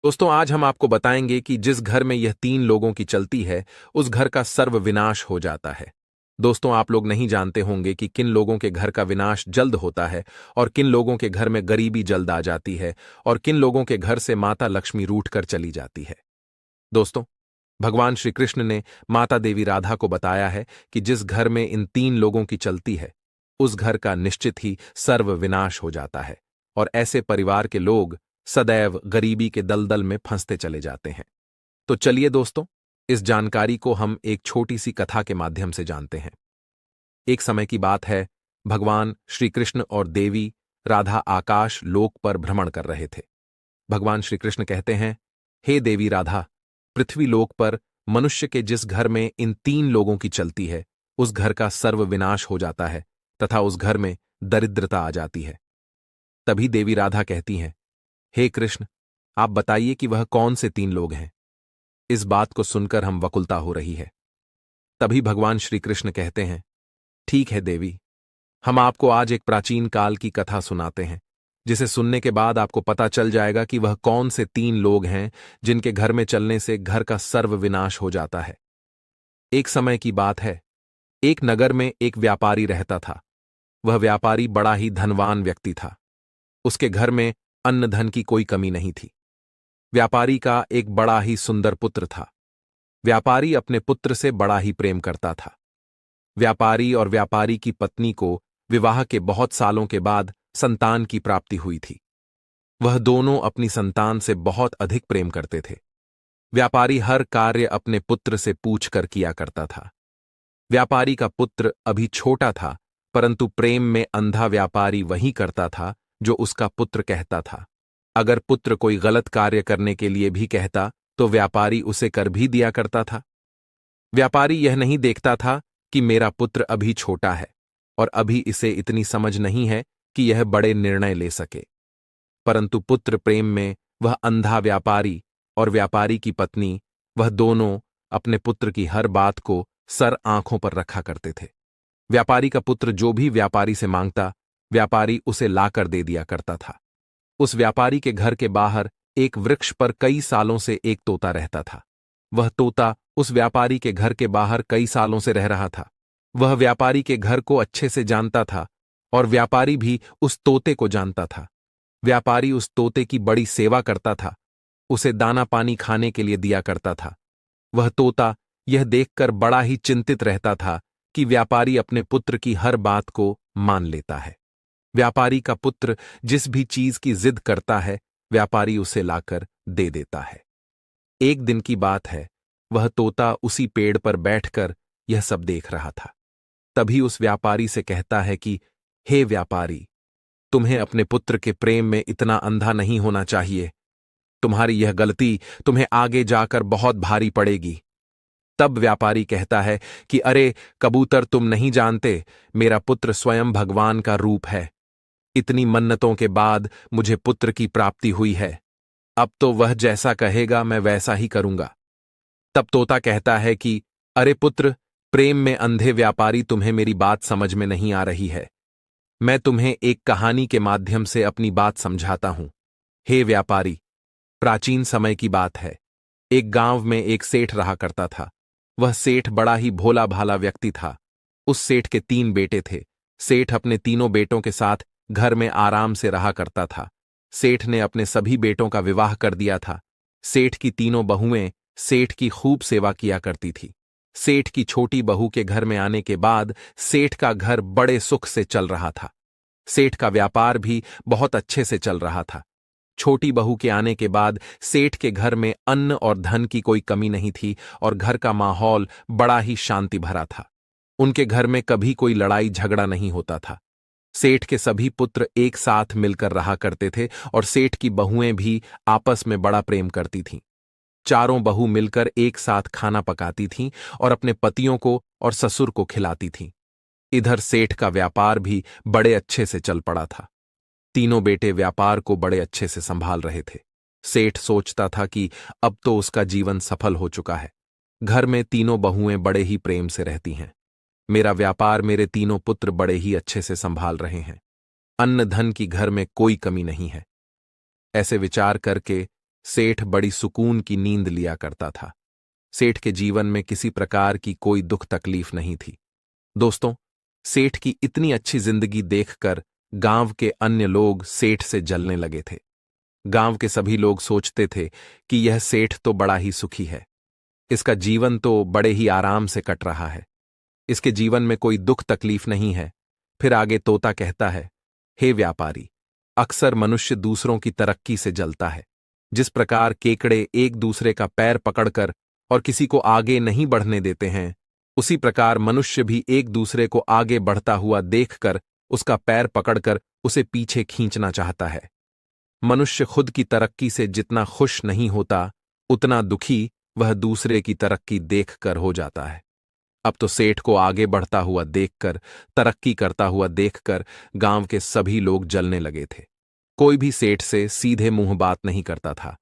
दोस्तों, आज हम आपको बताएंगे कि जिस घर में यह तीन लोगों की चलती है, उस घर का सर्वविनाश हो जाता है। दोस्तों, आप लोग नहीं जानते होंगे कि किन लोगों के घर का विनाश जल्द होता है और किन लोगों के घर में गरीबी जल्द आ जाती है और किन लोगों के घर से माता लक्ष्मी रूठ कर चली जाती है। दोस्तों, भगवान श्री कृष्ण ने माता देवी राधा को बताया है कि जिस घर में इन तीन लोगों की चलती है, उस घर का निश्चित ही सर्वविनाश हो जाता है और ऐसे परिवार के लोग सदैव गरीबी के दलदल में फंसते चले जाते हैं। तो चलिए दोस्तों, इस जानकारी को हम एक छोटी सी कथा के माध्यम से जानते हैं। एक समय की बात है, भगवान श्री कृष्ण और देवी राधा आकाश लोक पर भ्रमण कर रहे थे। भगवान श्री कृष्ण कहते हैं, हे देवी राधा, पृथ्वी लोक पर मनुष्य के जिस घर में इन तीन लोगों की चलती है, उस घर का सर्वविनाश हो जाता है तथा उस घर में दरिद्रता आ जाती है। तभी देवी राधा कहती हैं, हे कृष्ण, आप बताइए कि वह कौन से तीन लोग हैं। इस बात को सुनकर हम वकुलता हो रही है। तभी भगवान श्री कृष्ण कहते हैं, ठीक है देवी, हम आपको आज एक प्राचीन काल की कथा सुनाते हैं, जिसे सुनने के बाद आपको पता चल जाएगा कि वह कौन से तीन लोग हैं जिनके घर में चलने से घर का सर्वविनाश हो जाता है। एक समय की बात है, एक नगर में एक व्यापारी रहता था। वह व्यापारी बड़ा ही धनवान व्यक्ति था। उसके घर में अन्न धन की कोई कमी नहीं थी। व्यापारी का एक बड़ा ही सुंदर पुत्र था। व्यापारी अपने पुत्र से बड़ा ही प्रेम करता था। व्यापारी और व्यापारी की पत्नी को विवाह के बहुत सालों के बाद संतान की प्राप्ति हुई थी। वह दोनों अपनी संतान से बहुत अधिक प्रेम करते थे। व्यापारी हर कार्य अपने पुत्र से पूछकर किया करता था। व्यापारी का पुत्र अभी छोटा था, परंतु प्रेम में अंधा व्यापारी वही करता था जो उसका पुत्र कहता था। अगर पुत्र कोई गलत कार्य करने के लिए भी कहता तो व्यापारी उसे कर भी दिया करता था। व्यापारी यह नहीं देखता था कि मेरा पुत्र अभी छोटा है और अभी इसे इतनी समझ नहीं है कि यह बड़े निर्णय ले सके, परंतु पुत्र प्रेम में वह अंधा व्यापारी और व्यापारी की पत्नी, वह दोनों अपने पुत्र की हर बात को सर आंखों पर रखा करते थे। व्यापारी का पुत्र जो भी व्यापारी से मांगता, व्यापारी उसे लाकर दे दिया करता था। उस व्यापारी के घर के बाहर एक वृक्ष पर कई सालों से एक तोता रहता था। वह तोता उस व्यापारी के घर के बाहर कई सालों से रह रहा था। वह व्यापारी के घर को अच्छे से जानता था और व्यापारी भी उस तोते को जानता था। व्यापारी उस तोते की बड़ी सेवा करता था, उसे दाना पानी खाने के लिए दिया करता था। वह तोता यह देखकर बड़ा ही चिंतित रहता था कि व्यापारी अपने पुत्र की हर बात को मान लेता है। व्यापारी का पुत्र जिस भी चीज की जिद करता है, व्यापारी उसे लाकर दे देता है। एक दिन की बात है, वह तोता उसी पेड़ पर बैठकर यह सब देख रहा था। तभी उस व्यापारी से कहता है कि हे व्यापारी, तुम्हें अपने पुत्र के प्रेम में इतना अंधा नहीं होना चाहिए। तुम्हारी यह गलती तुम्हें आगे जाकर बहुत भारी पड़ेगी। तब व्यापारी कहता है कि अरे कबूतर, तुम नहीं जानते, मेरा पुत्र स्वयं भगवान का रूप है। इतनी मन्नतों के बाद मुझे पुत्र की प्राप्ति हुई है। अब तो वह जैसा कहेगा मैं वैसा ही करूंगा। तब तोता कहता है कि अरे पुत्र, प्रेम में अंधे व्यापारी, तुम्हें मेरी बात समझ में नहीं आ रही है। मैं तुम्हें एक कहानी के माध्यम से अपनी बात समझाता हूं। हे व्यापारी, प्राचीन समय की बात है। एक गांव में एक सेठ रहा करता था। वह सेठ बड़ा ही भोला भाला व्यक्ति था। उस सेठ के तीन बेटे थे। सेठ अपने तीनों बेटों के साथ घर में आराम से रहा करता था। सेठ ने अपने सभी बेटों का विवाह कर दिया था। सेठ की तीनों बहुएं सेठ की खूब सेवा किया करती थी। सेठ की छोटी बहू के घर में आने के बाद सेठ का घर बड़े सुख से चल रहा था। सेठ का व्यापार भी बहुत अच्छे से चल रहा था। छोटी बहू के आने के बाद सेठ के घर में अन्न और धन की कोई कमी नहीं थी और घर का माहौल बड़ा ही शांति भरा था। उनके घर में कभी कोई लड़ाई झगड़ा नहीं होता था। सेठ के सभी पुत्र एक साथ मिलकर रहा करते थे और सेठ की बहुएं भी आपस में बड़ा प्रेम करती थीं। चारों बहू मिलकर एक साथ खाना पकाती थीं और अपने पतियों को और ससुर को खिलाती थीं। इधर सेठ का व्यापार भी बड़े अच्छे से चल पड़ा था। तीनों बेटे व्यापार को बड़े अच्छे से संभाल रहे थे। सेठ सोचता था कि अब तो उसका जीवन सफल हो चुका है। घर में तीनों बहुएं बड़े ही प्रेम से रहती हैं। मेरा व्यापार, मेरे तीनों पुत्र बड़े ही अच्छे से संभाल रहे हैं। अन्न धन की घर में कोई कमी नहीं है। ऐसे विचार करके सेठ बड़ी सुकून की नींद लिया करता था। सेठ के जीवन में किसी प्रकार की कोई दुख तकलीफ नहीं थी। दोस्तों, सेठ की इतनी अच्छी जिंदगी देखकर गांव के अन्य लोग सेठ से जलने लगे थे। गांव के सभी लोग सोचते थे कि यह सेठ तो बड़ा ही सुखी है, इसका जीवन तो बड़े ही आराम से कट रहा है, इसके जीवन में कोई दुख तकलीफ नहीं है। फिर आगे तोता कहता है, हे व्यापारी, अक्सर मनुष्य दूसरों की तरक्की से जलता है। जिस प्रकार केकड़े एक दूसरे का पैर पकड़कर और किसी को आगे नहीं बढ़ने देते हैं, उसी प्रकार मनुष्य भी एक दूसरे को आगे बढ़ता हुआ देखकर उसका पैर पकड़कर उसे पीछे खींचना चाहता है। मनुष्य खुद की तरक्की से जितना खुश नहीं होता, उतना दुखी वह दूसरे की तरक्की देखकर हो जाता है। अब तो सेठ को आगे बढ़ता हुआ देखकर, तरक्की करता हुआ देखकर गांव के सभी लोग जलने लगे थे। कोई भी सेठ से सीधे मुंह बात नहीं करता था।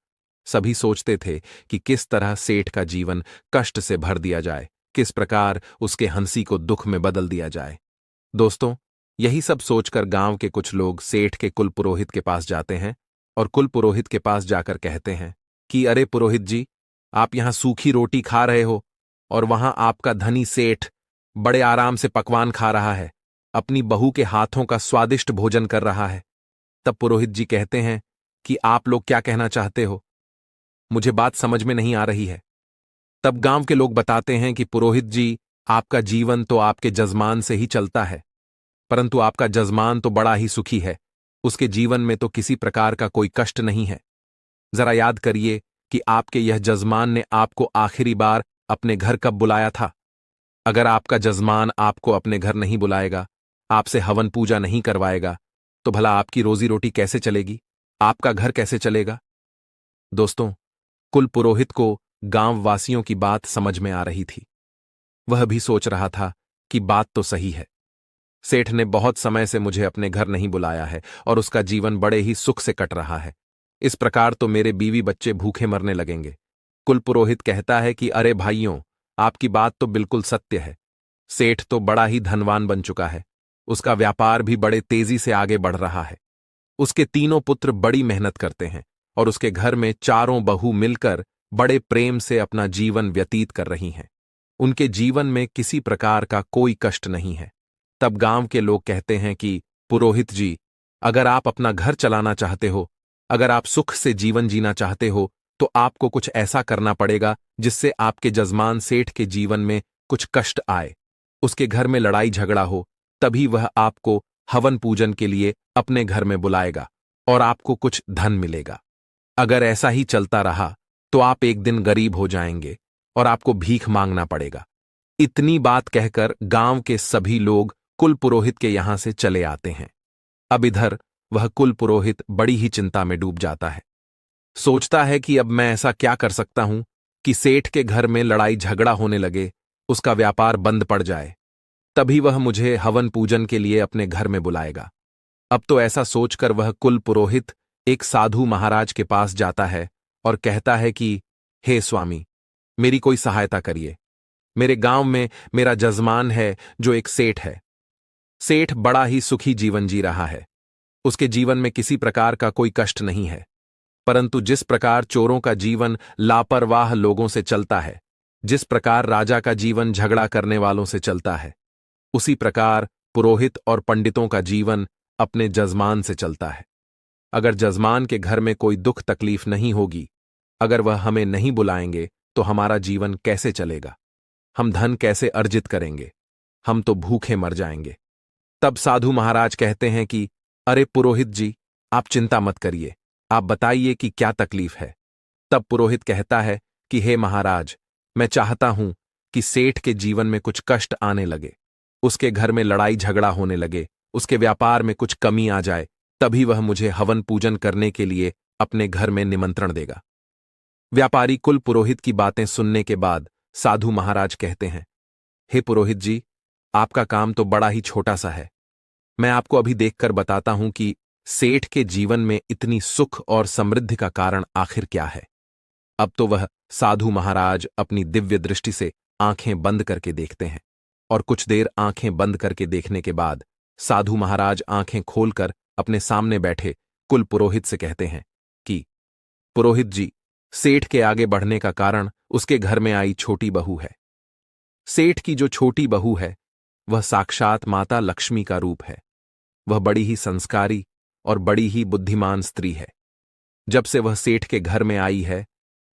सभी सोचते थे कि किस तरह सेठ का जीवन कष्ट से भर दिया जाए, किस प्रकार उसके हंसी को दुख में बदल दिया जाए। दोस्तों, यही सब सोचकर गांव के कुछ लोग सेठ के कुल पुरोहित के पास जाते हैं और कुल पुरोहित के पास जाकर कहते हैं कि अरे पुरोहित जी, आप यहां सूखी रोटी खा रहे हो और वहां आपका धनी सेठ बड़े आराम से पकवान खा रहा है, अपनी बहू के हाथों का स्वादिष्ट भोजन कर रहा है। तब पुरोहित जी कहते हैं कि आप लोग क्या कहना चाहते हो, मुझे बात समझ में नहीं आ रही है। तब गांव के लोग बताते हैं कि पुरोहित जी, आपका जीवन तो आपके जजमान से ही चलता है, परंतु आपका जजमान तो बड़ा ही सुखी है, उसके जीवन में तो किसी प्रकार का कोई कष्ट नहीं है। जरा याद करिए कि आपके यह जजमान ने आपको आखिरी बार अपने घर कब बुलाया था। अगर आपका जजमान आपको अपने घर नहीं बुलाएगा, आपसे हवन पूजा नहीं करवाएगा, तो भला आपकी रोजी रोटी कैसे चलेगी, आपका घर कैसे चलेगा। दोस्तों, कुल पुरोहित को गांव वासियों की बात समझ में आ रही थी। वह भी सोच रहा था कि बात तो सही है, सेठ ने बहुत समय से मुझे अपने घर नहीं बुलाया है और उसका जीवन बड़े ही सुख से कट रहा है। इस प्रकार तो मेरे बीवी बच्चे भूखे मरने लगेंगे। कुल पुरोहित कहता है कि अरे भाइयों, आपकी बात तो बिल्कुल सत्य है। सेठ तो बड़ा ही धनवान बन चुका है, उसका व्यापार भी बड़े तेजी से आगे बढ़ रहा है। उसके तीनों पुत्र बड़ी मेहनत करते हैं और उसके घर में चारों बहू मिलकर बड़े प्रेम से अपना जीवन व्यतीत कर रही हैं। उनके जीवन में किसी प्रकार का कोई कष्ट नहीं है। तब गांव के लोग कहते हैं कि पुरोहित जी, अगर आप अपना घर चलाना चाहते हो, अगर आप सुख से जीवन जीना चाहते हो, तो आपको कुछ ऐसा करना पड़ेगा जिससे आपके जजमान सेठ के जीवन में कुछ कष्ट आए, उसके घर में लड़ाई झगड़ा हो, तभी वह आपको हवन पूजन के लिए अपने घर में बुलाएगा और आपको कुछ धन मिलेगा। अगर ऐसा ही चलता रहा तो आप एक दिन गरीब हो जाएंगे और आपको भीख मांगना पड़ेगा। इतनी बात कहकर गांव के सभी लोग कुल पुरोहित के यहां से चले आते हैं। अब इधर वह कुल पुरोहित बड़ी ही चिंता में डूब जाता है। सोचता है कि अब मैं ऐसा क्या कर सकता हूं कि सेठ के घर में लड़ाई झगड़ा होने लगे, उसका व्यापार बंद पड़ जाए, तभी वह मुझे हवन पूजन के लिए अपने घर में बुलाएगा। अब तो ऐसा सोचकर वह कुल पुरोहित एक साधु महाराज के पास जाता है और कहता है कि हे स्वामी, मेरी कोई सहायता करिए। मेरे गांव में मेरा जजमान है जो एक सेठ है। सेठ बड़ा ही सुखी जीवन जी रहा है, उसके जीवन में किसी प्रकार का कोई कष्ट नहीं है, परंतु जिस प्रकार चोरों का जीवन लापरवाह लोगों से चलता है, जिस प्रकार राजा का जीवन झगड़ा करने वालों से चलता है, उसी प्रकार पुरोहित और पंडितों का जीवन अपने जजमान से चलता है। अगर जजमान के घर में कोई दुख तकलीफ नहीं होगी, अगर वह हमें नहीं बुलाएंगे, तो हमारा जीवन कैसे चलेगा, हम धन कैसे अर्जित करेंगे, हम तो भूखे मर जाएंगे। तब साधु महाराज कहते हैं कि अरे पुरोहित जी, आप चिंता मत करिए, आप बताइए कि क्या तकलीफ है। तब पुरोहित कहता है कि हे महाराज, मैं चाहता हूं कि सेठ के जीवन में कुछ कष्ट आने लगे, उसके घर में लड़ाई झगड़ा होने लगे, उसके व्यापार में कुछ कमी आ जाए, तभी वह मुझे हवन पूजन करने के लिए अपने घर में निमंत्रण देगा। व्यापारी कुल पुरोहित की बातें सुनने के बाद साधु महाराज कहते हैं, हे पुरोहित जी, आपका काम तो बड़ा ही छोटा सा है। मैं आपको अभी देखकर बताता हूं कि सेठ के जीवन में इतनी सुख और समृद्धि का कारण आखिर क्या है। अब तो वह साधु महाराज अपनी दिव्य दृष्टि से आंखें बंद करके देखते हैं और कुछ देर आंखें बंद करके देखने के बाद साधु महाराज आंखें खोलकर अपने सामने बैठे कुल पुरोहित से कहते हैं कि पुरोहित जी, सेठ के आगे बढ़ने का कारण उसके घर में आई छोटी बहू है। सेठ की जो छोटी बहू है वह साक्षात माता लक्ष्मी का रूप है। वह बड़ी ही संस्कारी और बड़ी ही बुद्धिमान स्त्री है। जब से वह सेठ के घर में आई है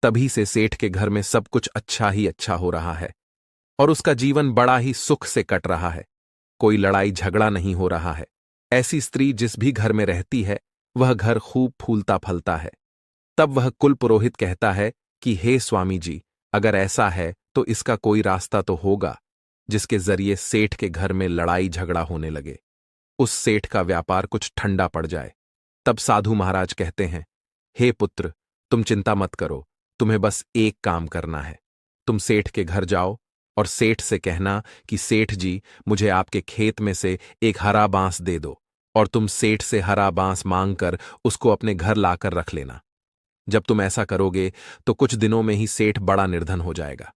तभी से सेठ के घर में सब कुछ अच्छा ही अच्छा हो रहा है और उसका जीवन बड़ा ही सुख से कट रहा है। कोई लड़ाई झगड़ा नहीं हो रहा है। ऐसी स्त्री जिस भी घर में रहती है वह घर खूब फूलता फलता है। तब वह कुल पुरोहित कहता है कि हे स्वामी जी, अगर ऐसा है तो इसका कोई रास्ता तो होगा जिसके जरिए सेठ के घर में लड़ाई झगड़ा होने लगे, उस सेठ का व्यापार कुछ ठंडा पड़ जाए। तब साधु महाराज कहते हैं, हे पुत्र, तुम चिंता मत करो, तुम्हें बस एक काम करना है। तुम सेठ के घर जाओ और सेठ से कहना कि सेठ जी, मुझे आपके खेत में से एक हरा बांस दे दो, और तुम सेठ से हरा बांस मांगकर उसको अपने घर लाकर रख लेना। जब तुम ऐसा करोगे तो कुछ दिनों में ही सेठ बड़ा निर्धन हो जाएगा।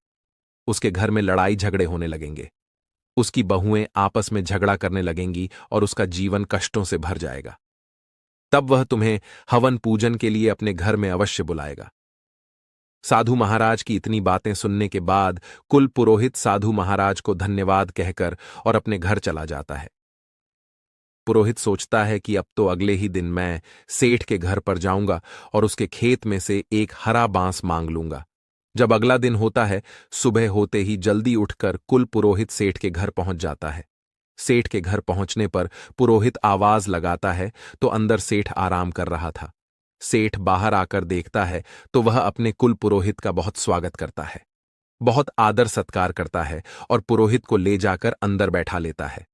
उसके घर में लड़ाई झगड़े होने लगेंगे, उसकी बहुएं आपस में झगड़ा करने लगेंगी और उसका जीवन कष्टों से भर जाएगा। तब वह तुम्हें हवन पूजन के लिए अपने घर में अवश्य बुलाएगा। साधु महाराज की इतनी बातें सुनने के बाद कुल पुरोहित साधु महाराज को धन्यवाद कहकर और अपने घर चला जाता है। पुरोहित सोचता है कि अब तो अगले ही दिन मैं सेठ के घर पर जाऊंगा और उसके खेत में से एक हरा बांस मांग लूंगा। जब अगला दिन होता है, सुबह होते ही जल्दी उठकर कुल पुरोहित सेठ के घर पहुंच जाता है। सेठ के घर पहुंचने पर पुरोहित आवाज लगाता है तो अंदर सेठ आराम कर रहा था। सेठ बाहर आकर देखता है तो वह अपने कुल पुरोहित का बहुत स्वागत करता है, बहुत आदर सत्कार करता है और पुरोहित को ले जाकर अंदर बैठा लेता है।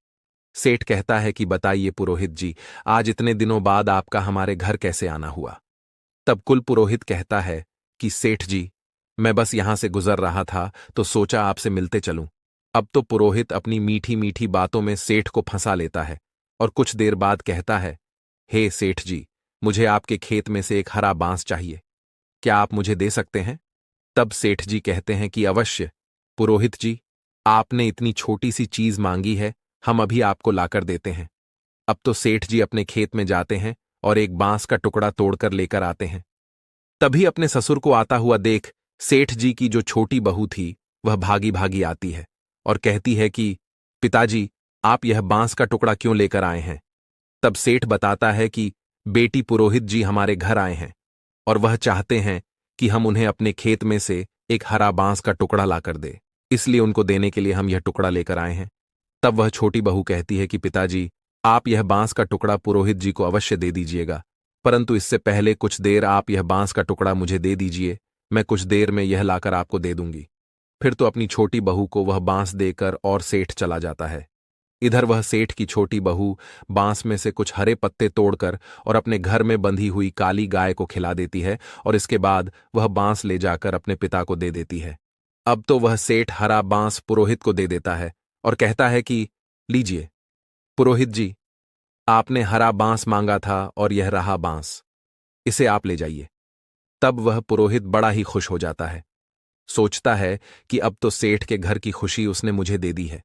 सेठ कहता है कि बताइए पुरोहित जी, आज इतने दिनों बाद आपका हमारे घर कैसे आना हुआ। तब कुल पुरोहित कहता है कि सेठ जी, मैं बस यहां से गुजर रहा था तो सोचा आपसे मिलते चलूं। अब तो पुरोहित अपनी मीठी मीठी बातों में सेठ को फंसा लेता है और कुछ देर बाद कहता है, हे सेठ जी, मुझे आपके खेत में से एक हरा बांस चाहिए, क्या आप मुझे दे सकते हैं? तब सेठ जी कहते हैं कि अवश्य पुरोहित जी, आपने इतनी छोटी सी चीज मांगी है, हम अभी आपको लाकर देते हैं। अब तो सेठ जी अपने खेत में जाते हैं और एक बांस का टुकड़ा तोड़कर लेकर आते हैं। तभी अपने ससुर को आता हुआ देख सेठ जी की जो छोटी बहू थी वह भागी भागी आती है और कहती है कि पिताजी, आप यह बांस का टुकड़ा क्यों लेकर आए हैं? तब सेठ बताता है कि बेटी पुरोहित जी हमारे घर आए हैं और वह चाहते हैं कि हम उन्हें अपने खेत में से एक हरा बांस का टुकड़ा लाकर दे, इसलिए उनको देने के लिए हम यह टुकड़ा लेकर आए हैं। तब वह छोटी बहू कहती है कि पिताजी, आप यह बांस का टुकड़ा पुरोहित जी को अवश्य दे दीजिएगा, परंतु इससे पहले कुछ देर आप यह बांस का टुकड़ा मुझे दे दीजिए, मैं कुछ देर में यह लाकर आपको दे दूंगी। फिर तो अपनी छोटी बहू को वह बांस देकर और सेठ चला जाता है। इधर वह सेठ की छोटी बहू बांस में से कुछ हरे पत्ते तोड़कर और अपने घर में बंधी हुई काली गाय को खिला देती है और इसके बाद वह बांस ले जाकर अपने पिता को दे देती है। अब तो वह सेठ हरा बांस पुरोहित को दे देता है और कहता है कि लीजिए पुरोहित जी, आपने हरा बांस मांगा था और यह रहा बांस, इसे आप ले जाइए। तब वह पुरोहित बड़ा ही खुश हो जाता है, सोचता है कि अब तो सेठ के घर की खुशी उसने मुझे दे दी है।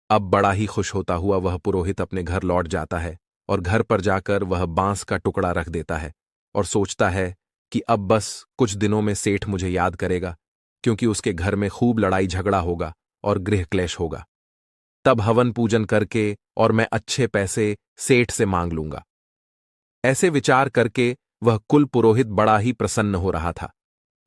अब बड़ा ही खुश होता हुआ वह पुरोहित अपने घर लौट जाता है और घर पर जाकर वह बांस का टुकड़ा रख देता है और सोचता है कि अब बस कुछ दिनों में सेठ मुझे याद करेगा, क्योंकि उसके घर में खूब लड़ाई झगड़ा होगा और गृह क्लेश होगा। तब हवन पूजन करके और मैं अच्छे पैसे सेठ से मांग लूंगा। ऐसे विचार करके वह कुल पुरोहित बड़ा ही प्रसन्न हो रहा था।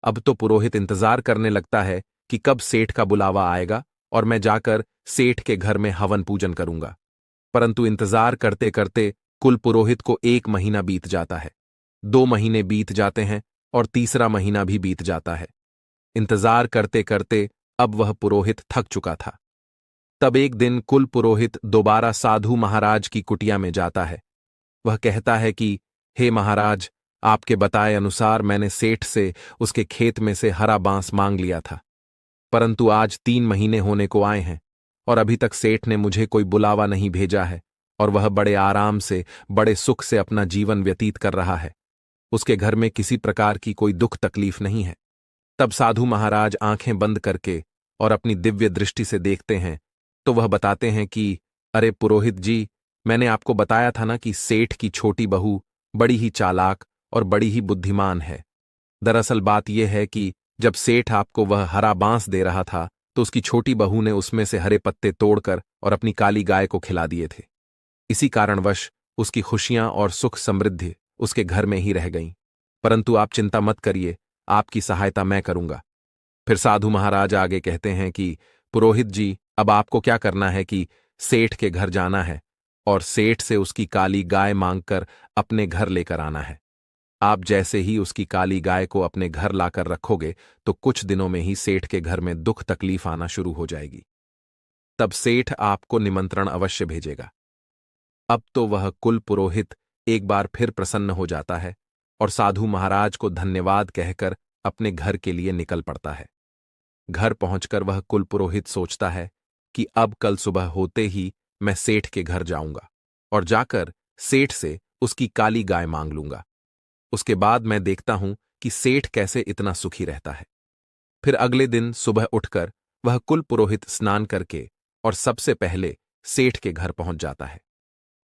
अब तो पुरोहित इंतजार करने लगता है कि कब सेठ का बुलावा आएगा और मैं जाकर सेठ के घर में हवन पूजन करूंगा। परंतु इंतजार करते करते कुल पुरोहित को 1 महीना बीत जाता है, 2 महीने बीत जाते हैं और तीसरा महीना भी बीत जाता है। इंतजार करते करते अब वह पुरोहित थक चुका था। तब एक दिन कुल पुरोहित दोबारा साधु महाराज की कुटिया में जाता है। वह कहता है कि हे महाराज, आपके बताए अनुसार मैंने सेठ से उसके खेत में से हरा बांस मांग लिया था, परंतु आज 3 महीने होने को आए हैं और अभी तक सेठ ने मुझे कोई बुलावा नहीं भेजा है और वह बड़े आराम से, बड़े सुख से अपना जीवन व्यतीत कर रहा है। उसके घर में किसी प्रकार की कोई दुख तकलीफ नहीं है। तब साधु महाराज आंखें बंद करके और अपनी दिव्य दृष्टि से देखते हैं तो वह बताते हैं कि अरे पुरोहित जी, मैंने आपको बताया था ना कि सेठ की छोटी बहू बड़ी ही चालाक और बड़ी ही बुद्धिमान है। दरअसल बात यह है कि जब सेठ आपको वह हरा बांस दे रहा था तो उसकी छोटी बहू ने उसमें से हरे पत्ते तोड़कर और अपनी काली गाय को खिला दिए थे। इसी कारणवश उसकी खुशियां और सुख समृद्धि उसके घर में ही रह गईं। परंतु आप चिंता मत करिए, आपकी सहायता मैं करूंगा। फिर साधु महाराज आगे कहते हैं कि पुरोहित जी, अब आपको क्या करना है कि सेठ के घर जाना है और सेठ से उसकी काली गाय मांगकर अपने घर लेकर आना है। आप जैसे ही उसकी काली गाय को अपने घर लाकर रखोगे तो कुछ दिनों में ही सेठ के घर में दुख तकलीफ आना शुरू हो जाएगी। तब सेठ आपको निमंत्रण अवश्य भेजेगा। अब तो वह कुल पुरोहित एक बार फिर प्रसन्न हो जाता है और साधु महाराज को धन्यवाद कहकर अपने घर के लिए निकल पड़ता है। घर पहुंचकर वह कुल पुरोहित सोचता है कि अब कल सुबह होते ही मैं सेठ के घर जाऊंगा और जाकर सेठ से उसकी काली गाय मांग लूंगा। उसके बाद मैं देखता हूं कि सेठ कैसे इतना सुखी रहता है। फिर अगले दिन सुबह उठकर वह कुल पुरोहित स्नान करके और सबसे पहले सेठ के घर पहुंच जाता है।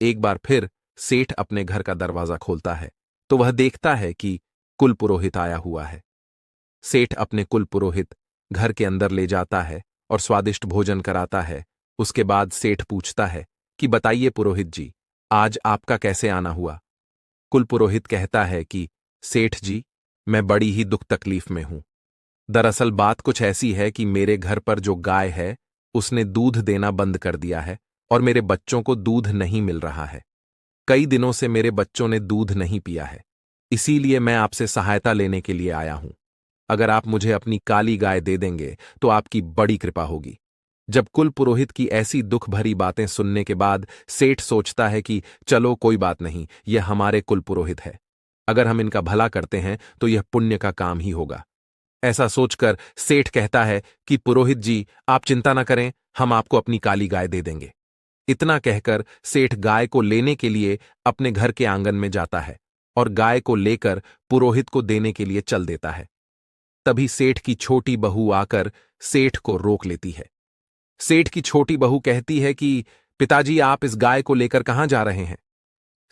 एक बार फिर सेठ अपने घर का दरवाजा खोलता है तो वह देखता है कि कुल पुरोहित आया हुआ है। सेठ अपने कुल पुरोहित घर के अंदर ले जाता है और स्वादिष्ट भोजन कराता है। उसके बाद सेठ पूछता है कि बताइए पुरोहित जी, आज आपका कैसे आना हुआ। कुल पुरोहित कहता है कि सेठ जी, मैं बड़ी ही दुख तकलीफ में हूं। दरअसल बात कुछ ऐसी है कि मेरे घर पर जो गाय है उसने दूध देना बंद कर दिया है और मेरे बच्चों को दूध नहीं मिल रहा है। कई दिनों से मेरे बच्चों ने दूध नहीं पिया है, इसीलिए मैं आपसे सहायता लेने के लिए आया हूं। अगर आप मुझे अपनी काली गाय दे देंगे तो आपकी बड़ी कृपा होगी। जब कुल पुरोहित की ऐसी दुख भरी बातें सुनने के बाद सेठ सोचता है कि चलो कोई बात नहीं, यह हमारे कुल पुरोहित है, अगर हम इनका भला करते हैं तो यह पुण्य का काम ही होगा। ऐसा सोचकर सेठ कहता है कि पुरोहित जी, आप चिंता न करें, हम आपको अपनी काली गाय दे देंगे। इतना कहकर सेठ गाय को लेने के लिए अपने घर के आंगन में जाता है और गाय को लेकर पुरोहित को देने के लिए चल देता है। तभी सेठ की छोटी बहू आकर सेठ को रोक लेती है। सेठ की छोटी बहू कहती है कि पिताजी, आप इस गाय को लेकर कहां जा रहे हैं।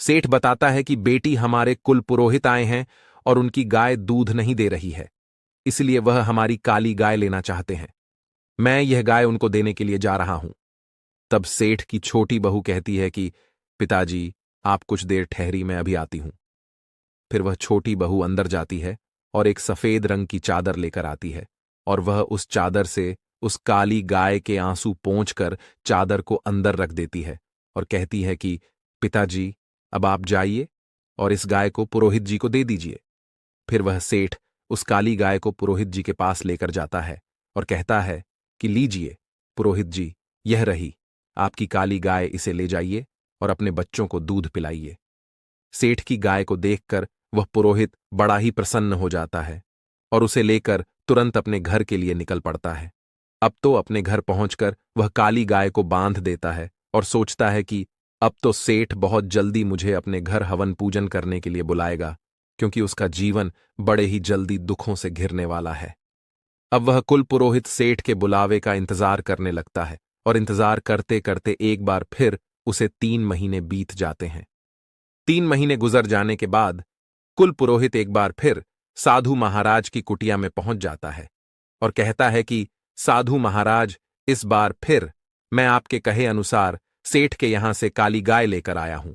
सेठ बताता है कि बेटी, हमारे कुल पुरोहित आए हैं और उनकी गाय दूध नहीं दे रही है, इसलिए वह हमारी काली गाय लेना चाहते हैं। मैं यह गाय उनको देने के लिए जा रहा हूं। तब सेठ की छोटी बहू कहती है कि पिताजी, आप कुछ देर ठहरी, मैं अभी आती हूं। फिर वह छोटी बहू अंदर जाती है और एक सफेद रंग की चादर लेकर आती है और वह उस चादर से उस काली गाय के आंसू पोंछकर चादर को अंदर रख देती है और कहती है कि पिताजी, अब आप जाइए और इस गाय को पुरोहित जी को दे दीजिए। फिर वह सेठ उस काली गाय को पुरोहित जी के पास लेकर जाता है और कहता है कि लीजिए पुरोहित जी, यह रही आपकी काली गाय, इसे ले जाइए और अपने बच्चों को दूध पिलाइए। सेठ की गाय को देखकर वह पुरोहित बड़ा ही प्रसन्न हो जाता है और उसे लेकर तुरंत अपने घर के लिए निकल पड़ता है। अब तो अपने घर पहुंचकर वह काली गाय को बांध देता है और सोचता है कि अब तो सेठ बहुत जल्दी मुझे अपने घर हवन पूजन करने के लिए बुलाएगा, क्योंकि उसका जीवन बड़े ही जल्दी दुखों से घिरने वाला है। अब वह कुल पुरोहित सेठ के बुलावे का इंतजार करने लगता है और इंतजार करते करते एक बार फिर उसे 3 महीने बीत जाते हैं। 3 महीने गुजर जाने के बाद कुल पुरोहित एक बार फिर साधु महाराज की कुटिया में पहुंच जाता है और कहता है कि साधु महाराज, इस बार फिर मैं आपके कहे अनुसार सेठ के यहां से काली गाय लेकर आया हूं,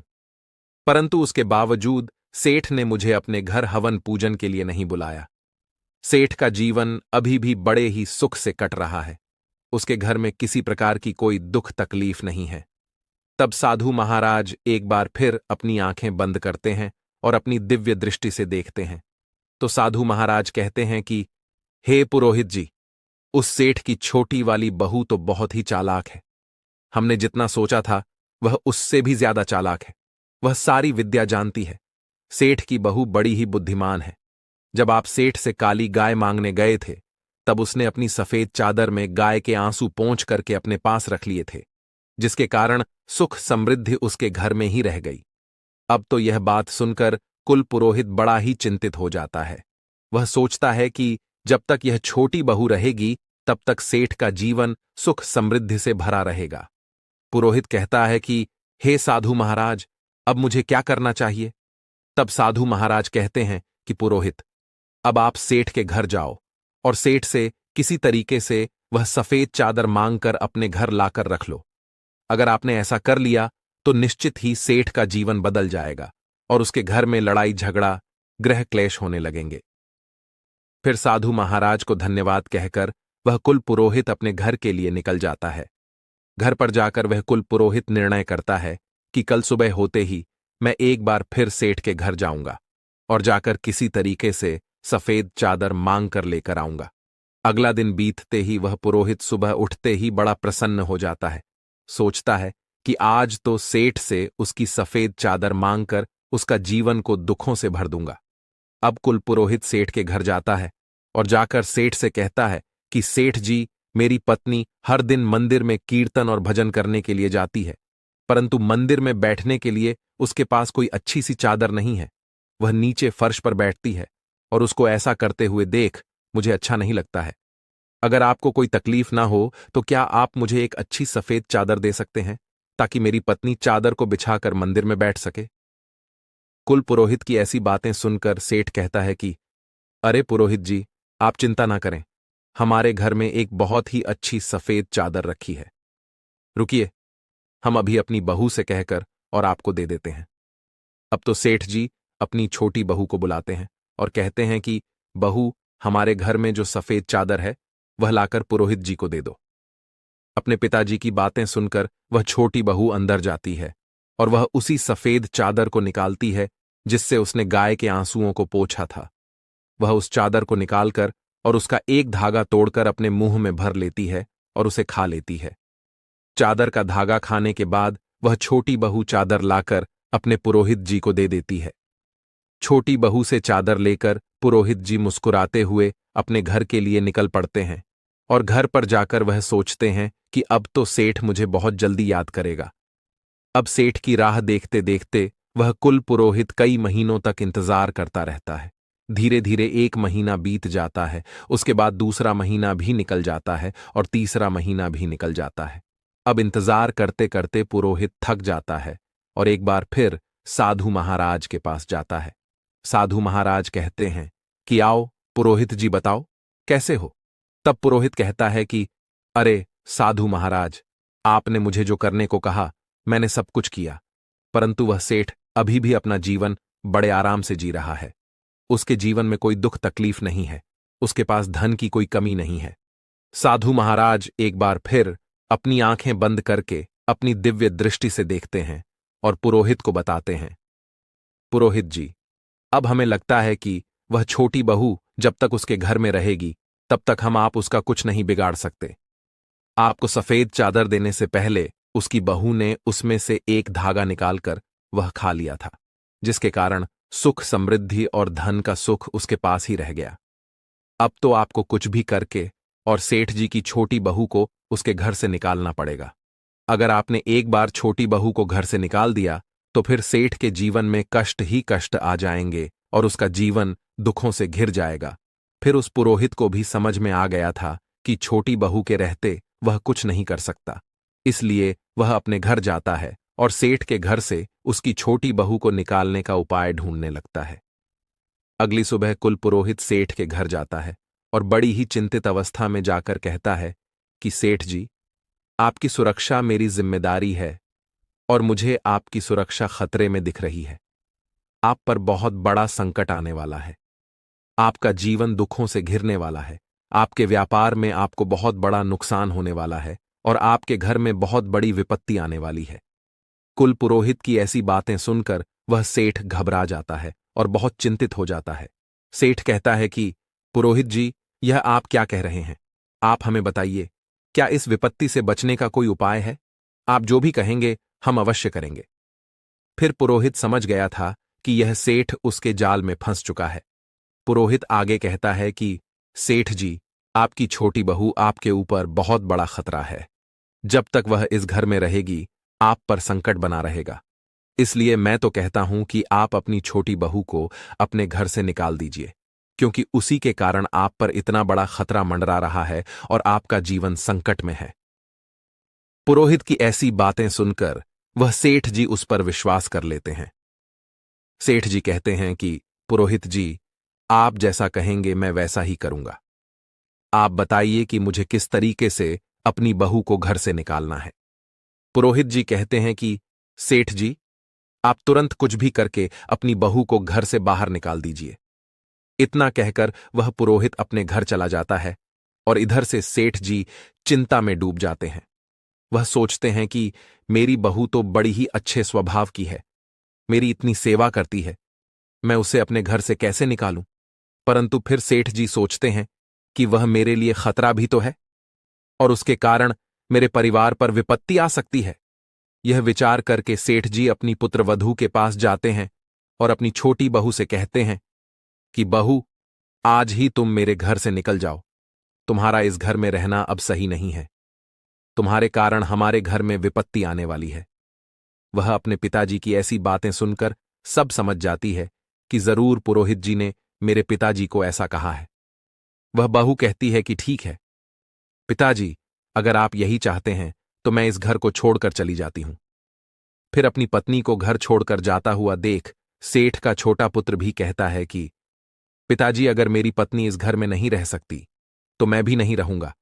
परंतु उसके बावजूद सेठ ने मुझे अपने घर हवन पूजन के लिए नहीं बुलाया। सेठ का जीवन अभी भी बड़े ही सुख से कट रहा है, उसके घर में किसी प्रकार की कोई दुख तकलीफ नहीं है। तब साधु महाराज एक बार फिर अपनी आंखें बंद करते हैं और अपनी दिव्य दृष्टि से देखते हैं तो साधु महाराज कहते हैं कि हे पुरोहित जी, उस सेठ की छोटी वाली बहू तो बहुत ही चालाक है। हमने जितना सोचा था वह उससे भी ज्यादा चालाक है। वह सारी विद्या जानती है। सेठ की बहू बड़ी ही बुद्धिमान है। जब आप सेठ से काली गाय मांगने गए थे तब उसने अपनी सफेद चादर में गाय के आंसू पोंछ करके अपने पास रख लिए थे, जिसके कारण सुख समृद्धि उसके घर में ही रह गई। अब तो यह बात सुनकर कुल पुरोहित बड़ा ही चिंतित हो जाता है। वह सोचता है कि जब तक यह छोटी बहू रहेगी तब तक सेठ का जीवन सुख समृद्धि से भरा रहेगा। पुरोहित कहता है कि हे साधु महाराज, अब मुझे क्या करना चाहिए। तब साधु महाराज कहते हैं कि पुरोहित, अब आप सेठ के घर जाओ और सेठ से किसी तरीके से वह सफेद चादर मांगकर अपने घर लाकर रख लो। अगर आपने ऐसा कर लिया तो निश्चित ही सेठ का जीवन बदल जाएगा और उसके घर में लड़ाई झगड़ा, गृह क्लेश होने लगेंगे। फिर साधु महाराज को धन्यवाद कहकर वह कुल पुरोहित अपने घर के लिए निकल जाता है। घर पर जाकर वह कुल पुरोहित निर्णय करता है कि कल सुबह होते ही मैं एक बार फिर सेठ के घर जाऊंगा और जाकर किसी तरीके से सफेद चादर मांग कर लेकर आऊंगा। अगला दिन बीतते ही वह पुरोहित सुबह उठते ही बड़ा प्रसन्न हो जाता है। सोचता है कि आज तो सेठ से उसकी सफेद चादर मांगकर उसका जीवन को दुखों से भर दूंगा। अब कुल पुरोहित सेठ के घर जाता है और जाकर सेठ से कहता है कि सेठ जी, मेरी पत्नी हर दिन मंदिर में कीर्तन और भजन करने के लिए जाती है, परंतु मंदिर में बैठने के लिए उसके पास कोई अच्छी सी चादर नहीं है। वह नीचे फर्श पर बैठती है और उसको ऐसा करते हुए देख मुझे अच्छा नहीं लगता है। अगर आपको कोई तकलीफ ना हो तो क्या आप मुझे एक अच्छी सफेद चादर दे सकते हैं ताकि मेरी पत्नी चादर को बिछाकर मंदिर में बैठ सके। कुल पुरोहित की ऐसी बातें सुनकर सेठ कहता है कि अरे पुरोहित जी, आप चिंता ना करें, हमारे घर में एक बहुत ही अच्छी सफेद चादर रखी है। रुकिए, हम अभी अपनी बहू से कहकर और आपको दे देते हैं। अब तो सेठ जी अपनी छोटी बहू को बुलाते हैं और कहते हैं कि बहू, हमारे घर में जो सफेद चादर है वह लाकर पुरोहित जी को दे दो। अपने पिताजी की बातें सुनकर वह छोटी बहू अंदर जाती है और वह उसी सफेद चादर को निकालती है जिससे उसने गाय के आंसुओं को पोंछा था। वह उस चादर को निकालकर और उसका एक धागा तोड़कर अपने मुंह में भर लेती है और उसे खा लेती है। चादर का धागा खाने के बाद वह छोटी बहू चादर लाकर अपने पुरोहित जी को दे देती है। छोटी बहू से चादर लेकर पुरोहित जी मुस्कुराते हुए अपने घर के लिए निकल पड़ते हैं और घर पर जाकर वह सोचते हैं कि अब तो सेठ मुझे बहुत जल्दी याद करेगा। अब सेठ की राह देखते देखते वह कुल पुरोहित कई महीनों तक इंतजार करता रहता है। धीरे धीरे एक महीना बीत जाता है, उसके बाद दूसरा महीना भी निकल जाता है और तीसरा महीना भी निकल जाता है। अब इंतजार करते करते पुरोहित थक जाता है और एक बार फिर साधु महाराज के पास जाता है। साधु महाराज कहते हैं कि आओ पुरोहित जी, बताओ कैसे हो। तब पुरोहित कहता है कि अरे साधु महाराज, आपने मुझे जो करने को कहा मैंने सब कुछ किया, परंतु वह सेठ अभी भी अपना जीवन बड़े आराम से जी रहा है। उसके जीवन में कोई दुख तकलीफ नहीं है, उसके पास धन की कोई कमी नहीं है। साधु महाराज एक बार फिर अपनी आंखें बंद करके अपनी दिव्य दृष्टि से देखते हैं और पुरोहित को बताते हैं, पुरोहित जी, अब हमें लगता है कि वह छोटी बहू जब तक उसके घर में रहेगी तब तक आप उसका कुछ नहीं बिगाड़ सकते। आपको सफेद चादर देने से पहले उसकी बहू ने उसमें से एक धागा निकालकर वह खा लिया था, जिसके कारण सुख, समृद्धि और धन का सुख उसके पास ही रह गया। अब तो आपको कुछ भी करके और सेठ जी की छोटी बहू को उसके घर से निकालना पड़ेगा। अगर आपने एक बार छोटी बहू को घर से निकाल दिया तो फिर सेठ के जीवन में कष्ट ही कष्ट आ जाएंगे और उसका जीवन दुखों से घिर जाएगा। फिर उस पुरोहित को भी समझ में आ गया था कि छोटी बहू के रहते वह कुछ नहीं कर सकता, इसलिए वह अपने घर जाता है और सेठ के घर से उसकी छोटी बहू को निकालने का उपाय ढूंढने लगता है। अगली सुबह कुल पुरोहित सेठ के घर जाता है और बड़ी ही चिंतित अवस्था में जाकर कहता है कि सेठ जी, आपकी सुरक्षा मेरी जिम्मेदारी है और मुझे आपकी सुरक्षा खतरे में दिख रही है। आप पर बहुत बड़ा संकट आने वाला है, आपका जीवन दुखों से घिरने वाला है, आपके व्यापार में आपको बहुत बड़ा नुकसान होने वाला है और आपके घर में बहुत बड़ी विपत्ति आने वाली है। कुल पुरोहित की ऐसी बातें सुनकर वह सेठ घबरा जाता है और बहुत चिंतित हो जाता है। सेठ कहता है कि पुरोहित जी, यह आप क्या कह रहे हैं? आप हमें बताइए, क्या इस विपत्ति से बचने का कोई उपाय है? आप जो भी कहेंगे हम अवश्य करेंगे। फिर पुरोहित समझ गया था कि यह सेठ उसके जाल में फंस चुका है। पुरोहित आगे कहता है कि सेठ जी, आपकी छोटी बहू आपके ऊपर बहुत बड़ा खतरा है। जब तक वह इस घर में रहेगी आप पर संकट बना रहेगा, इसलिए मैं तो कहता हूं कि आप अपनी छोटी बहू को अपने घर से निकाल दीजिए, क्योंकि उसी के कारण आप पर इतना बड़ा खतरा मंडरा रहा है और आपका जीवन संकट में है। पुरोहित की ऐसी बातें सुनकर वह सेठ जी उस पर विश्वास कर लेते हैं। सेठ जी कहते हैं कि पुरोहित जी, आप जैसा कहेंगे मैं वैसा ही करूंगा। आप बताइए कि मुझे किस तरीके से अपनी बहू को घर से निकालना है। पुरोहित जी कहते हैं कि सेठ जी, आप तुरंत कुछ भी करके अपनी बहू को घर से बाहर निकाल दीजिए। इतना कहकर वह पुरोहित अपने घर चला जाता है और इधर से सेठ जी चिंता में डूब जाते हैं। वह सोचते हैं कि मेरी बहू तो बड़ी ही अच्छे स्वभाव की है, मेरी इतनी सेवा करती है, मैं उसे अपने घर से कैसे निकालूं। परंतु फिर सेठ जी सोचते हैं कि वह मेरे लिए खतरा भी तो है और उसके कारण मेरे परिवार पर विपत्ति आ सकती है। यह विचार करके सेठ जी अपनी पुत्रवधू के पास जाते हैं और अपनी छोटी बहू से कहते हैं कि बहू, आज ही तुम मेरे घर से निकल जाओ। तुम्हारा इस घर में रहना अब सही नहीं है। तुम्हारे कारण हमारे घर में विपत्ति आने वाली है। वह अपने पिताजी की ऐसी बातें सुनकर सब समझ जाती है कि जरूर पुरोहित जी ने मेरे पिताजी को ऐसा कहा है। वह बहू कहती है कि ठीक है पिताजी, अगर आप यही चाहते हैं तो मैं इस घर को छोड़कर चली जाती हूं। फिर अपनी पत्नी को घर छोड़कर जाता हुआ देख सेठ का छोटा पुत्र भी कहता है कि पिताजी, अगर मेरी पत्नी इस घर में नहीं रह सकती तो मैं भी नहीं रहूंगा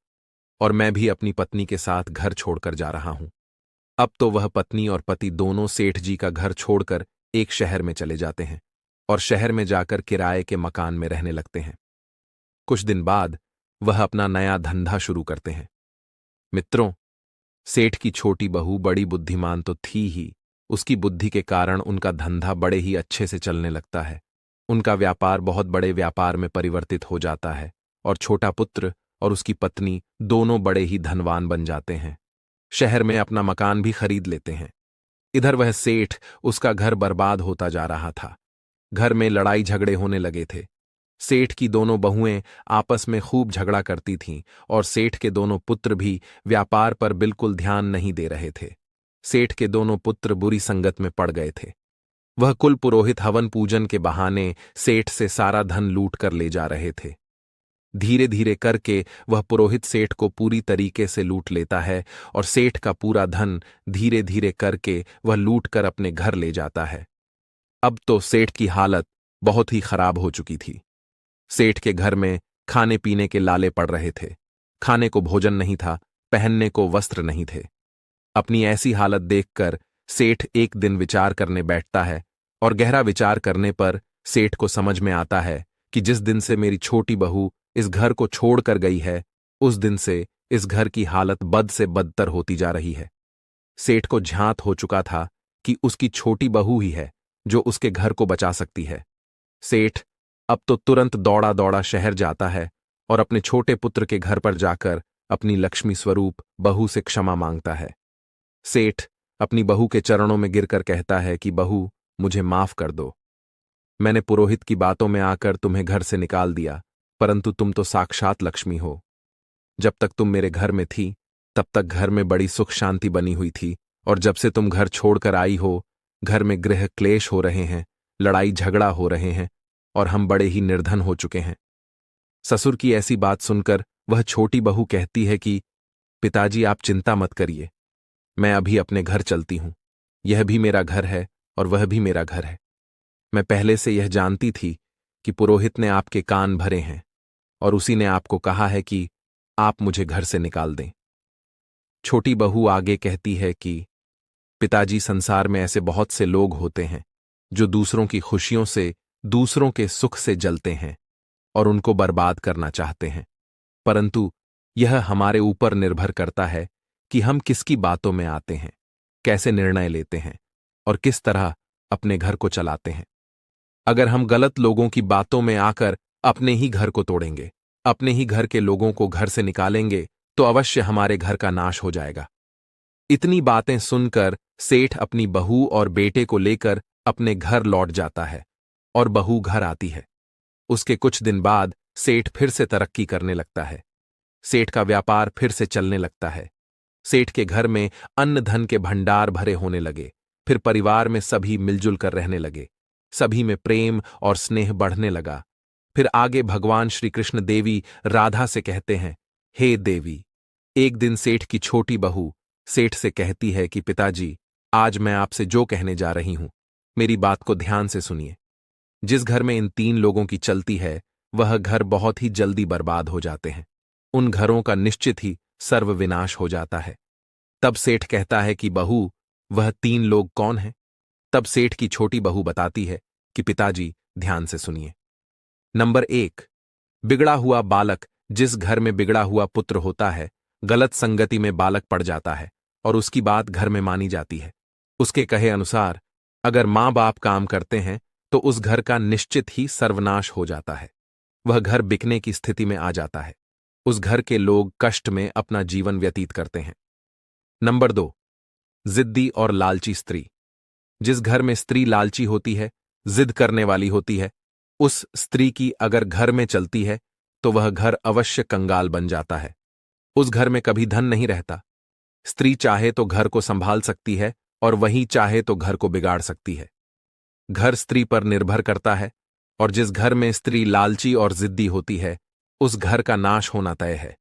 और मैं भी अपनी पत्नी के साथ घर छोड़कर जा रहा हूं। अब तो वह पत्नी और पति दोनों सेठ जी का घर छोड़कर एक शहर में चले जाते हैं और शहर में जाकर किराए के मकान में रहने लगते हैं। कुछ दिन बाद वह अपना नया धंधा शुरू करते हैं। मित्रों, सेठ की छोटी बहू बड़ी बुद्धिमान तो थी ही, उसकी बुद्धि के कारण उनका धंधा बड़े ही अच्छे से चलने लगता है। उनका व्यापार बहुत बड़े व्यापार में परिवर्तित हो जाता है और छोटा पुत्र और उसकी पत्नी दोनों बड़े ही धनवान बन जाते हैं। शहर में अपना मकान भी खरीद लेते हैं। इधर वह सेठ, उसका घर बर्बाद होता जा रहा था। घर में लड़ाई झगड़े होने लगे थे। सेठ की दोनों बहुएं आपस में खूब झगड़ा करती थीं और सेठ के दोनों पुत्र भी व्यापार पर बिल्कुल ध्यान नहीं दे रहे थे। सेठ के दोनों पुत्र बुरी संगत में पड़ गए थे। वह कुल पुरोहित हवन पूजन के बहाने सेठ से सारा धन लूट कर ले जा रहे थे। धीरे धीरे करके वह पुरोहित सेठ को पूरी तरीके से लूट लेता है और सेठ का पूरा धन धीरे धीरे करके वह लूट कर अपने घर ले जाता है। अब तो सेठ की हालत बहुत ही खराब हो चुकी थी। सेठ के घर में खाने पीने के लाले पड़ रहे थे। खाने को भोजन नहीं था, पहनने को वस्त्र नहीं थे। अपनी ऐसी हालत देखकर सेठ एक दिन विचार करने बैठता है और गहरा विचार करने पर सेठ को समझ में आता है कि जिस दिन से मेरी छोटी बहू इस घर को छोड़कर गई है, उस दिन से इस घर की हालत बद से बदतर होती जा रही है। सेठ को झांत हो चुका था कि उसकी छोटी बहू ही है जो उसके घर को बचा सकती है। सेठ अब तो तुरंत दौड़ा दौड़ा शहर जाता है और अपने छोटे पुत्र के घर पर जाकर अपनी लक्ष्मी स्वरूप बहू से क्षमा मांगता है। सेठ अपनी बहू के चरणों में गिरकर कहता है कि बहू, मुझे माफ कर दो। मैंने पुरोहित की बातों में आकर तुम्हें घर से निकाल दिया, परंतु तुम तो साक्षात लक्ष्मी हो। जब तक तुम मेरे घर में थी तब तक घर में बड़ी सुख शांति बनी हुई थी, और जब से तुम घर छोड़कर आई हो, घर में गृह क्लेश हो रहे हैं, लड़ाई झगड़ा हो रहे हैं और हम बड़े ही निर्धन हो चुके हैं। ससुर की ऐसी बात सुनकर वह छोटी बहू कहती है कि पिताजी, आप चिंता मत करिए, मैं अभी अपने घर चलती हूं। यह भी मेरा घर है और वह भी मेरा घर है। मैं पहले से यह जानती थी कि पुरोहित ने आपके कान भरे हैं और उसी ने आपको कहा है कि आप मुझे घर से निकाल दें। छोटी बहू आगे कहती है कि पिताजी, संसार में ऐसे बहुत से लोग होते हैं जो दूसरों की खुशियों से, दूसरों के सुख से जलते हैं और उनको बर्बाद करना चाहते हैं, परंतु यह हमारे ऊपर निर्भर करता है कि हम किसकी बातों में आते हैं, कैसे निर्णय लेते हैं और किस तरह अपने घर को चलाते हैं। अगर हम गलत लोगों की बातों में आकर अपने ही घर को तोड़ेंगे, अपने ही घर के लोगों को घर से निकालेंगे, तो अवश्य हमारे घर का नाश हो जाएगा। इतनी बातें सुनकर सेठ अपनी बहू और बेटे को लेकर अपने घर लौट जाता है और बहू घर आती है। उसके कुछ दिन बाद सेठ फिर से तरक्की करने लगता है। सेठ का व्यापार फिर से चलने लगता है। सेठ के घर में अन्न धन के भंडार भरे होने लगे। फिर परिवार में सभी मिलजुल कर रहने लगे। सभी में प्रेम और स्नेह बढ़ने लगा। फिर आगे भगवान श्री कृष्ण देवी राधा से कहते हैं, हे देवी। एक दिन सेठ की छोटी बहू सेठ से कहती है कि पिताजी, आज मैं आपसे जो कहने जा रही हूं, मेरी बात को ध्यान से सुनिए। जिस घर में इन तीन लोगों की चलती है वह घर बहुत ही जल्दी बर्बाद हो जाते हैं। उन घरों का निश्चित ही सर्वविनाश हो जाता है। तब सेठ कहता है कि बहू, वह तीन लोग कौन हैं? तब सेठ की छोटी बहू बताती है कि पिताजी, ध्यान से सुनिए। नंबर 1, बिगड़ा हुआ बालक। जिस घर में बिगड़ा हुआ पुत्र होता है, गलत संगति में बालक पड़ जाता है और उसकी बात घर में मानी जाती है। उसके कहे अनुसार अगर माँ बाप काम करते हैं तो उस घर का निश्चित ही सर्वनाश हो जाता है। वह घर बिकने की स्थिति में आ जाता है। उस घर के लोग कष्ट में अपना जीवन व्यतीत करते हैं। नंबर 2, जिद्दी और लालची स्त्री। जिस घर में स्त्री लालची होती है, जिद करने वाली होती है, उस स्त्री की अगर घर में चलती है तो वह घर अवश्य कंगाल बन जाता है। उस घर में कभी धन नहीं रहता। स्त्री चाहे तो घर को संभाल सकती है और वहीं चाहे तो घर को बिगाड़ सकती है। घर स्त्री पर निर्भर करता है और जिस घर में स्त्री लालची और जिद्दी होती है उस घर का नाश होना तय है।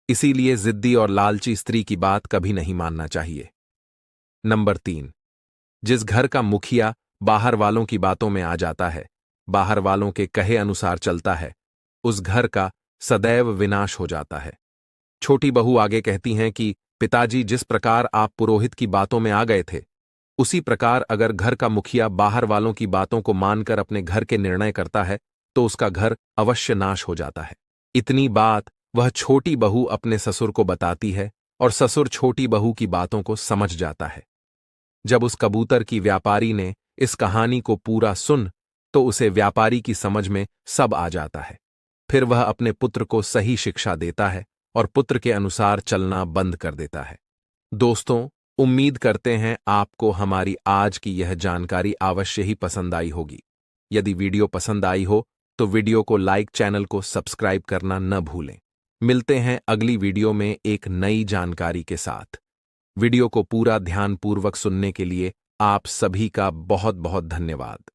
इसीलिए जिद्दी और लालची स्त्री की बात कभी नहीं मानना चाहिए। नंबर 3, जिस घर का मुखिया बाहर वालों की बातों में आ जाता है, बाहर वालों के कहे अनुसार चलता है, उस घर का सदैव विनाश हो जाता है। छोटी बहू आगे कहती हैं कि पिताजी, जिस प्रकार आप पुरोहित की बातों में आ गए थे, उसी प्रकार अगर घर का मुखिया बाहर वालों की बातों को मानकर अपने घर के निर्णय करता है तो उसका घर अवश्य नाश हो जाता है। इतनी बात वह छोटी बहू अपने ससुर को बताती है और ससुर छोटी बहू की बातों को समझ जाता है। जब उस कबूतर की व्यापारी ने इस कहानी को पूरा सुन तो उसे व्यापारी की समझ में सब आ जाता है। फिर वह अपने पुत्र को सही शिक्षा देता है और पुत्र के अनुसार चलना बंद कर देता है। दोस्तों, उम्मीद करते हैं आपको हमारी आज की यह जानकारी अवश्य ही पसंद आई होगी। यदि वीडियो पसंद आई हो तो वीडियो को लाइक, चैनल को सब्सक्राइब करना न भूलें। मिलते हैं अगली वीडियो में एक नई जानकारी के साथ। वीडियो को पूरा ध्यानपूर्वक सुनने के लिए आप सभी का बहुत बहुत धन्यवाद।